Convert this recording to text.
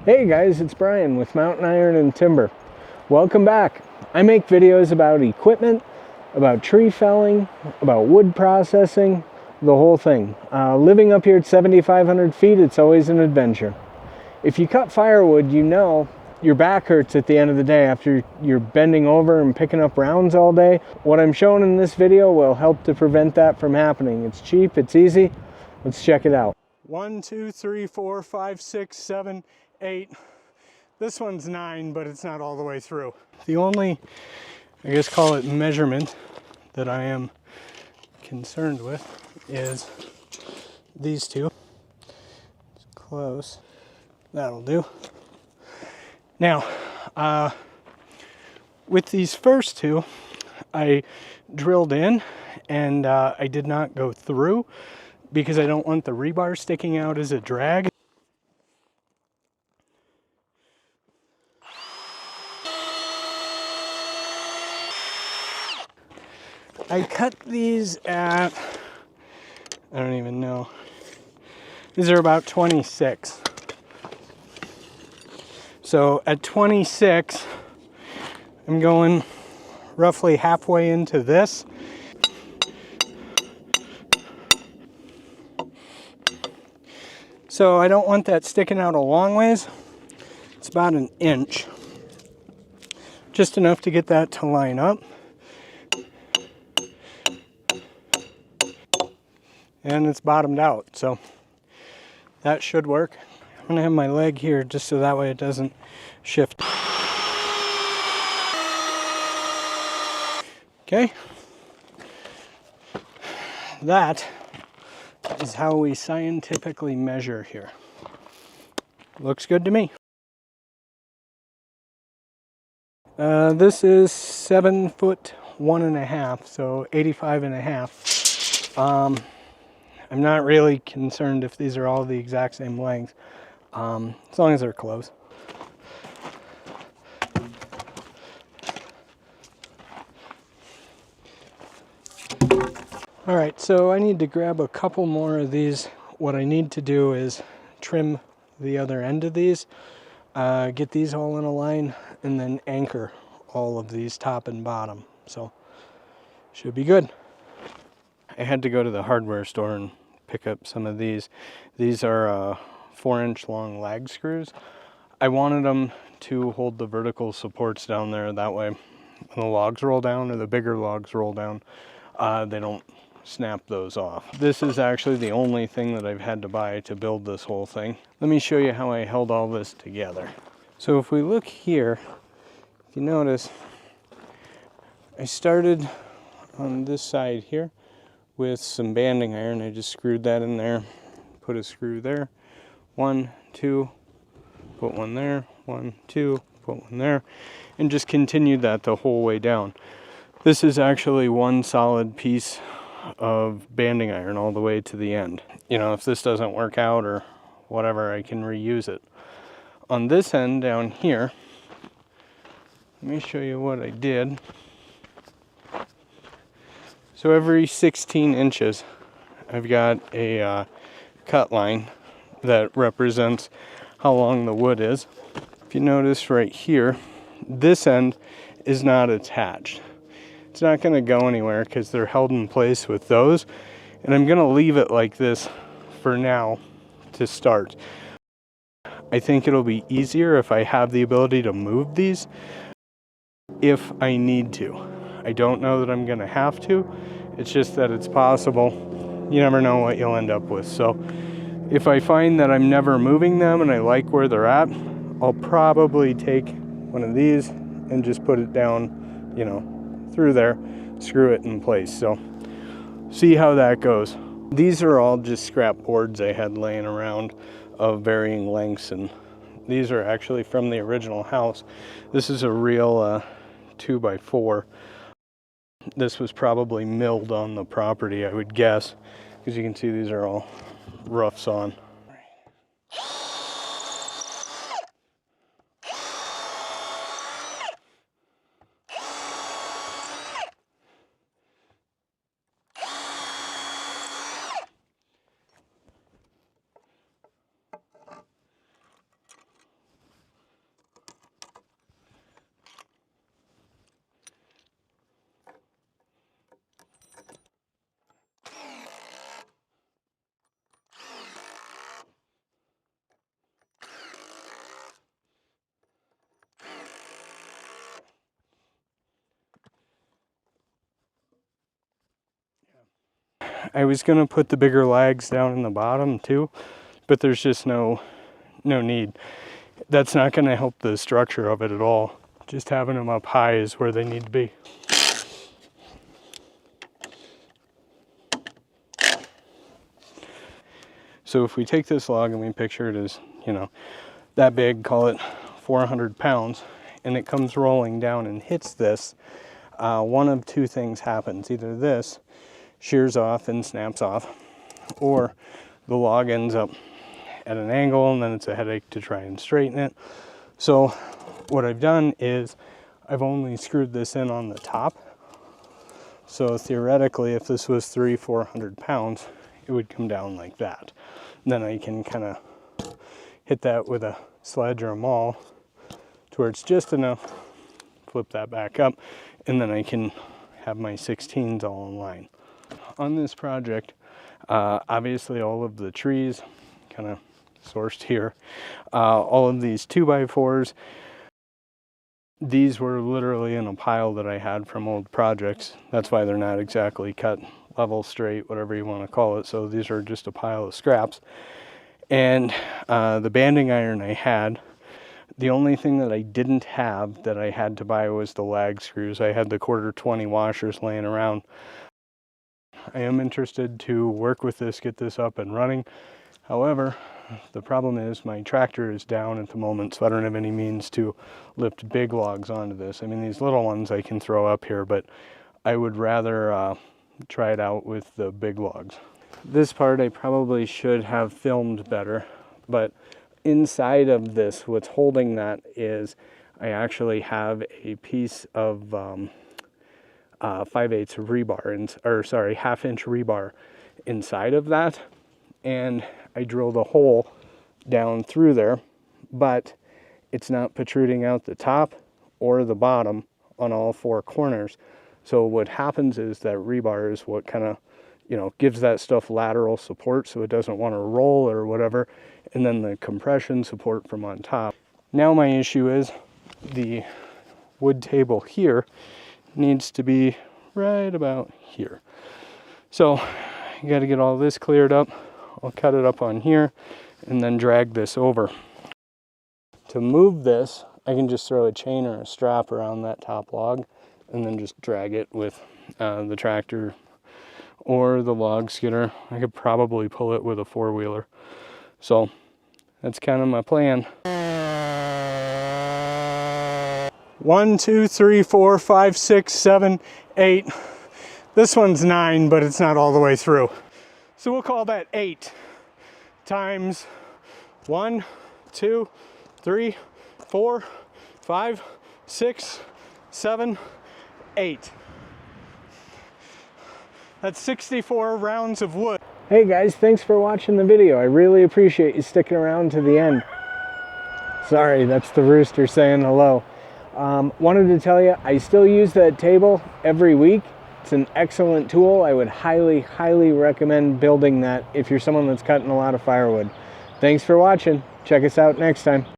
Hey guys, it's Brian with Mountain Iron and Timber. Welcome back. I make videos about equipment, about tree felling, about wood processing, the whole thing. Living up here at 7,500 feet, it's always an adventure. If you cut firewood, you know your back hurts at the end of the day after you're bending over and picking up rounds all day. What I'm showing in this video will help to prevent that from happening. It's cheap, it's easy. Let's check it out. 1, 2, 3, 4, 5, 6, 7, 8. This one's 9, but it's not all the way through. The only, I guess call it measurement, that I am concerned with is these two. It's close. That'll do. Now, with these first two, I drilled in and I did not go through because I don't want the rebar sticking out as a drag. I cut these at, I don't even know, these are about 26. So at 26, I'm going roughly halfway into this. So I don't want that sticking out a long ways. It's about an inch. Just enough to get that to line up. And it's bottomed out, so that should work. I'm gonna have my leg here just so that way it doesn't shift. Okay. That is how we scientifically measure here. Looks good to me. This is 7 foot 1.5, so 85.5. I'm not really concerned if these are all the exact same length, as long as they're close. All right, so I need to grab a couple more of these. What I need to do is trim the other end of these, get these all in a line, and then anchor all of these top and bottom. So, should be good. I had to go to the hardware store and pick up some of these. These are 4-inch long lag screws. I wanted them to hold the vertical supports down there. That way, when the logs roll down or the bigger logs roll down, they don't snap those off. This is actually the only thing that I've had to buy to build this whole thing. Let me show you how I held all this together. So if we look here, if you notice, I started on this side here with some banding iron. I just screwed that in there, put a screw there, 1, 2, put one there, 1, 2, put one there, and just continued that the whole way down. This is actually one solid piece of banding iron all the way to the end. You know, if this doesn't work out or whatever, I can reuse it. On this end down here, let me show you what I did. So every 16 inches, I've got a cut line that represents how long the wood is. If you notice right here, this end is not attached. It's not going to go anywhere because they're held in place with those. And I'm going to leave it like this for now to start. I think it'll be easier if I have the ability to move these if I need to. I don't know that I'm going to have to. It's just that it's possible. You never know what you'll end up with. So if I find that I'm never moving them and I like where they're at, I'll probably take one of these and just put it down, you know, through there, screw it in place. So see how that goes. These are all just scrap boards I had laying around of varying lengths, and these are actually from the original house. This is a real 2x4. This was probably milled on the property, I would guess, because you can see these are all roughs on. I was gonna put the bigger lags down in the bottom too, but there's just no need. That's not gonna help the structure of it at all. Just having them up high is where they need to be. So if we take this log and we picture it as, you know, that big, call it 400 pounds, and it comes rolling down and hits this, one of two things happens. Either this shears off and snaps off, or the log ends up at an angle and then it's a headache to try and straighten it. So what I've done is I've only screwed this in on the top. So theoretically, if this was 400 pounds, it would come down like that. Then I can kind of hit that with a sledge or a maul to where it's just enough, flip that back up, and then I can have my 16s all in line. On this project, obviously all of the trees kind of sourced here, all of these 2x4s, these were literally in a pile that I had from old projects. That's why they're not exactly cut level, straight, whatever you want to call it. So these are just a pile of scraps. And the banding iron I had, the only thing that I didn't have that I had to buy was the lag screws. I had the 1/4 washers laying around. I am interested to work with this, get this up and running. However, the problem is my tractor is down at the moment, so I don't have any means to lift big logs onto this. I mean, these little ones I can throw up here, but I would rather try it out with the big logs. This part I probably should have filmed better, but inside of this, what's holding that is I actually have a piece of 5/8 rebar, or sorry, 1/2 inch rebar inside of that, and I drilled a hole down through there, but it's not protruding out the top or the bottom on all four corners. So what happens is that rebar is what kind of, you know, gives that stuff lateral support so it doesn't want to roll or whatever, and then the compression support from on top. Now my issue is the wood table here needs to be right about here. So you got to get all this cleared up. I'll cut it up on here and then drag this over. To move this, I can just throw a chain or a strap around that top log and then just drag it with the tractor or the log skidder. I could probably pull it with a 4-wheeler. So that's kind of my plan. 1, 2, 3, 4, 5, 6, 7, 8. This one's 9, but it's not all the way through. So we'll call that 8 times 1, 2, 3, 4, 5, 6, 7, 8. That's 64 rounds of wood. Hey guys, thanks for watching the video. I really appreciate you sticking around to the end. Sorry, that's the rooster saying hello. Wanted to tell you, I still use that table every week. It's an excellent tool. I would highly recommend building that if you're someone that's cutting a lot of firewood. Thanks for watching. Check us out next time.